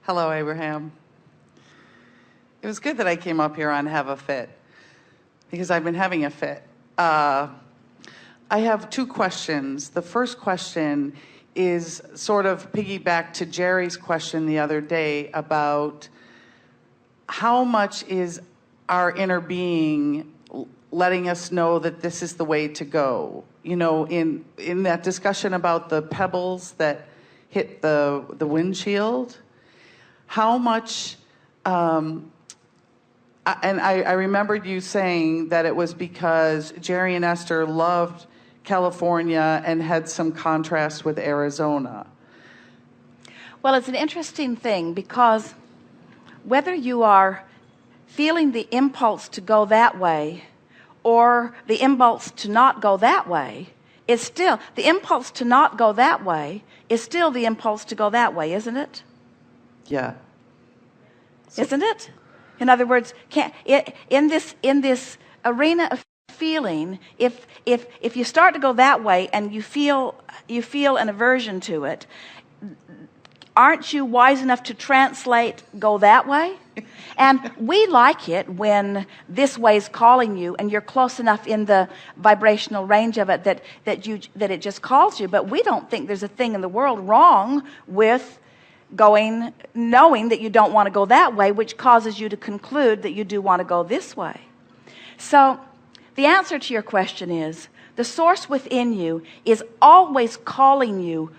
Hello, Abraham. It was good that I came up here on Have a Fit, because I've been having a fit. I have two questions. The first question is sort of piggyback to Jerry's question the other day about how much is our inner being letting us know that this is the way to go. You know, in that discussion about the pebbles that hit the windshield, how much, and I remembered you saying that it was because Jerry and Esther loved California and had some contrast with Arizona. Well, it's an interesting thing, because whether you are feeling the impulse to go that way or the impulse to not go that way, is still the impulse to not go that way is still the impulse to go that way, isn't it? Yeah. Isn't it? In other words, in this arena of feeling, if you start to go that way and you feel an aversion to it, aren't you wise enough to translate go that way? And we like it when this way is calling you and you're close enough in the vibrational range of it that it just calls you. But we don't think there's a thing in the world wrong with knowing that you don't want to go that way, which causes you to conclude that you do want to go this way. So the answer to your question is, the source within you is always calling you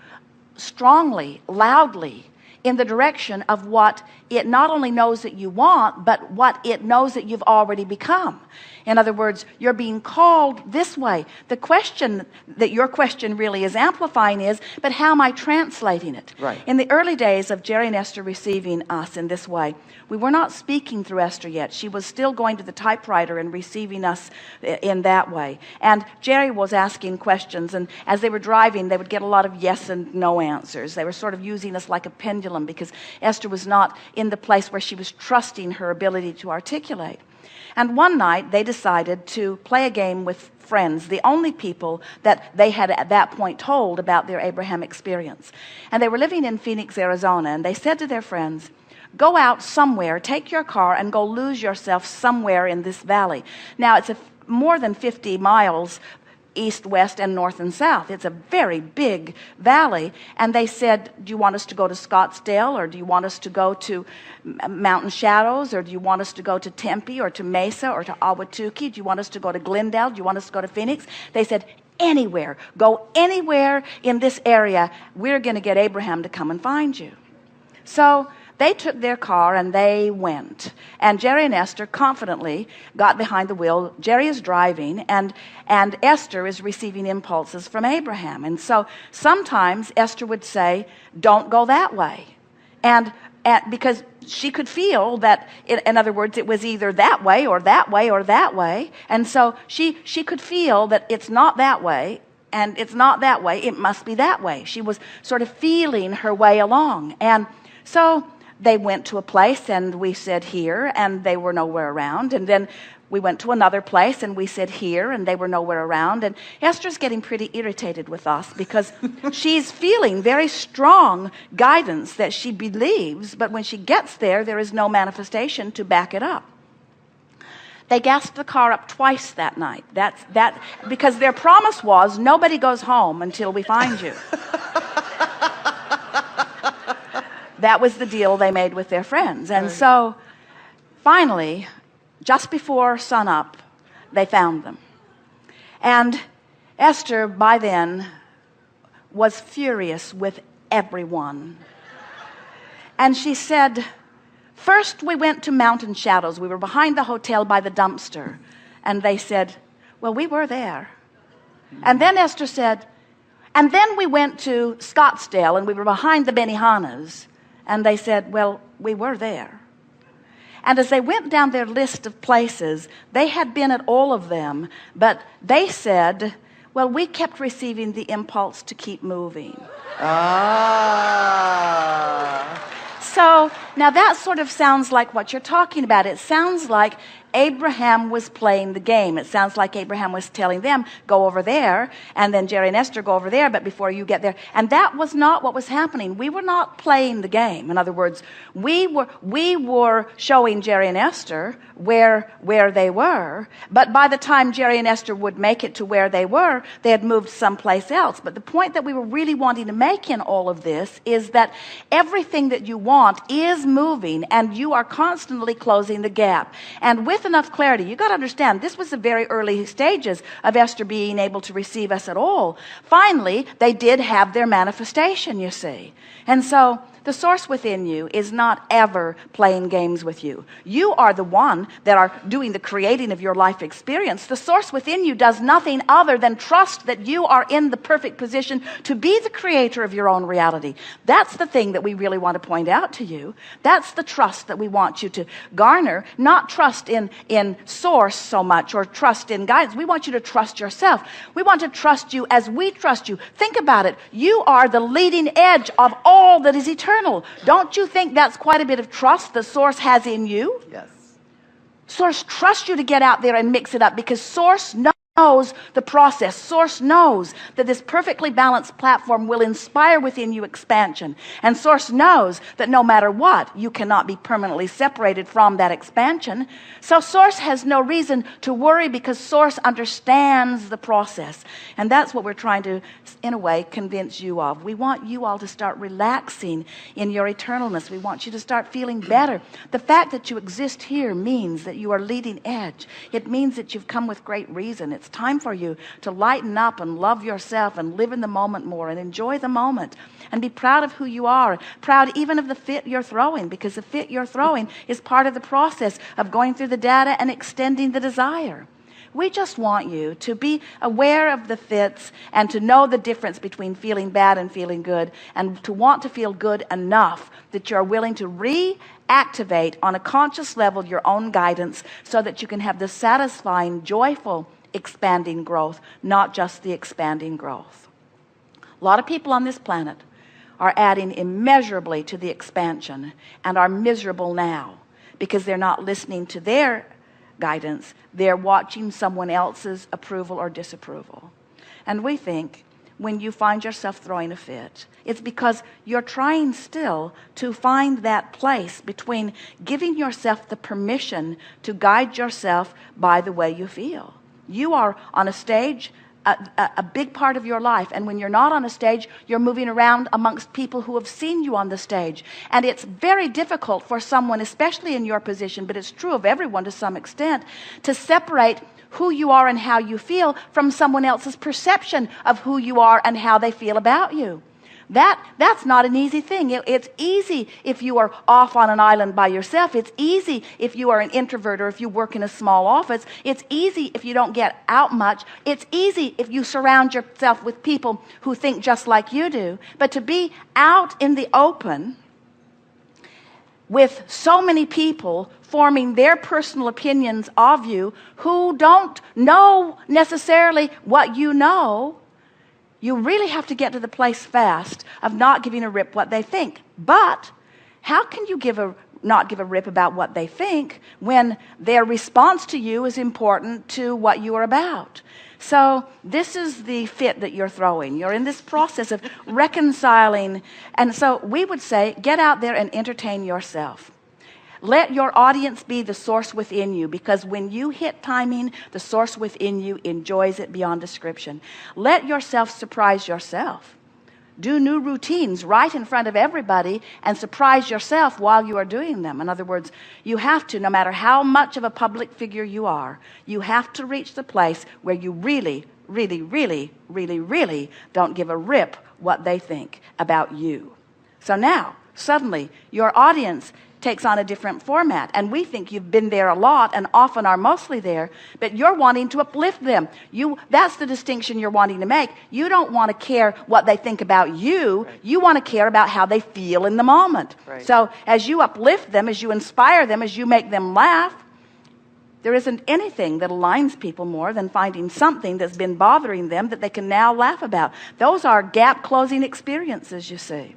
strongly, loudly, in the direction of what it not only knows that you want, but what it knows that you've already become. In other words, you're being called this way. The question that your question really is amplifying is, but how am I translating it? Right. In the early days of Jerry and Esther receiving us in this way, we were not speaking through Esther yet. She was still going to the typewriter and receiving us in that way. And Jerry was asking questions, and as they were driving, they would get a lot of yes and no answers. They were sort of using us like a pendulum, because Esther was not in the place where she was trusting her ability to articulate. And one night they decided to play a game with friends, the only people that they had at that point told about their Abraham experience. And they were living in Phoenix, Arizona, and they said to their friends, go out somewhere, take your car and go lose yourself somewhere in this valley. Now it's more than 50 miles east, west, and north and south. It's a very big valley. And they said, do you want us to go to Scottsdale, or do you want us to go to Mountain Shadows, or do you want us to go to Tempe or to Mesa or to Ahwatukee? Do you want us to go to Glendale? Do you want us to go to Phoenix? They said, anywhere. Go anywhere in this area. We're going to get Abraham to come and find you. So they took their car and they went. And Jerry and Esther confidently got behind the wheel. Jerry is driving, and Esther is receiving impulses from Abraham. And so sometimes Esther would say, don't go that way. And because she could feel that, in other words, it was either that way or that way or that way. And so she could feel that it's not that way, and it's not that way, it must be that way. She was sort of feeling her way along. And so they went to a place and we said here, and they were nowhere around. And then we went to another place and we said here, and they were nowhere around. And Esther's getting pretty irritated with us, because she's feeling very strong guidance that she believes, but when she gets there, there is no manifestation to back it up. They gassed the car up twice that night. That because their promise was, nobody goes home until we find you. That was the deal they made with their friends. And so finally, just before sunup, they found them. And Esther, by then, was furious with everyone. And she said, first we went to Mountain Shadows. We were behind the hotel by the dumpster. And they said, well, we were there. And then Esther said, and then we went to Scottsdale and we were behind the Benihanas. And they said, well, we were there. And as they went down their list of places, they had been at all of them, but they said, well, we kept receiving the impulse to keep moving. Ah. So Now that sort of sounds like what you're talking about. It sounds like Abraham was playing the game. It sounds like Abraham was telling them, go over there, and then Jerry and Esther go over there, but before you get there. And that was not what was happening. We were not playing the game. In other words, we were showing Jerry and Esther where they were, but by the time Jerry and Esther would make it to where they were, they had moved someplace else. But the point that we were really wanting to make in all of this is that everything that you want is moving, and you are constantly closing the gap. And with enough clarity, you got to understand, this was the very early stages of Esther being able to receive us at all. Finally, they did have their manifestation, you see. And so the source within you is not ever playing games with you. You are the one that are doing the creating of your life experience. The source within you does nothing other than trust that you are in the perfect position to be the creator of your own reality. That's the thing that we really want to point out to you. That's the trust that we want you to garner, not trust in source so much, or trust in guidance. We want you to trust yourself. We want to trust you as we trust you. Think about it. You are the leading edge of all that is eternal. Don't you think that's quite a bit of trust the source has in you? Yes. Source trusts you to get out there and mix it up, because source knows the process. Source knows that this perfectly balanced platform will inspire within you expansion. And source knows that no matter what, you cannot be permanently separated from that expansion. So source has no reason to worry, because source understands the process. And that's what we're trying to, in a way, convince you of. We want you all to start relaxing in your eternalness. We want you to start feeling better. The fact that you exist here means that you are leading edge. It means that you've come with great reason. It's time for you to lighten up and love yourself and live in the moment more and enjoy the moment and be proud of who you are, proud even of the fit you're throwing, because the fit you're throwing is part of the process of going through the data and extending the desire. We just want you to be aware of the fits and to know the difference between feeling bad and feeling good, and to want to feel good enough that you're willing to reactivate on a conscious level your own guidance, so that you can have the satisfying, joyful, expanding growth, not just the expanding growth. A lot of people on this planet are adding immeasurably to the expansion and are miserable now because they're not listening to their guidance. They're watching someone else's approval or disapproval. And we think when you find yourself throwing a fit, it's because you're trying still to find that place between giving yourself the permission to guide yourself by the way you feel. You are on a stage, a big part of your life, and when you're not on a stage, you're moving around amongst people who have seen you on the stage. And it's very difficult for someone, especially in your position, but it's true of everyone to some extent, to separate who you are and how you feel from someone else's perception of who you are and how they feel about you. That's not an easy thing. It's easy if you are off on an island by yourself. It's easy if you are an introvert or if you work in a small office. It's easy if you don't get out much. It's easy if you surround yourself with people who think just like you do. But to be out in the open with so many people forming their personal opinions of you who don't know necessarily what you know, you really have to get to the place fast of not giving a rip what they think. But how can you not give a rip about what they think when their response to you is important to what you are about? So this is the fit that you're throwing. You're in this process of reconciling. And so we would say, get out there and entertain yourself. Let your audience be the source within you, because when you hit timing, the source within you enjoys it beyond description. Let yourself surprise yourself. Do new routines right in front of everybody and surprise yourself while you are doing them. In other words, you have to, no matter how much of a public figure you are, you have to reach the place where you really, really, really, really, really don't give a rip what they think about you. So now, suddenly, your audience takes on a different format, and we think you've been there a lot and often are mostly there, but you're wanting to uplift them. That's the distinction you're wanting to make. You don't want to care what they think about you. Right. You want to care about how they feel in the moment. Right. So as you uplift them, as you inspire them, as you make them laugh, there isn't anything that aligns people more than finding something that's been bothering them that they can now laugh about. Those are gap closing experiences, you see.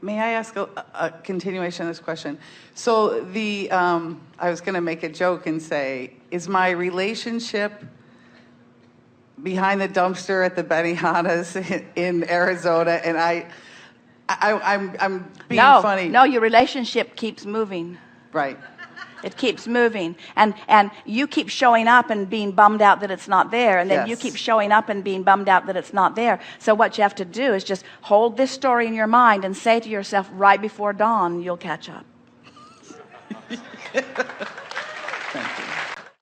May I ask a continuation of this question? So I was going to make a joke and say, is my relationship behind the dumpster at the Benihana's in Arizona, and I'm being funny. No, your relationship keeps moving. Right. It keeps moving, and you keep showing up and being bummed out that it's not there, and then you Yes. keep showing up and being bummed out that it's not there. So what you have to do is just hold this story in your mind and say to yourself, right before dawn, you'll catch up.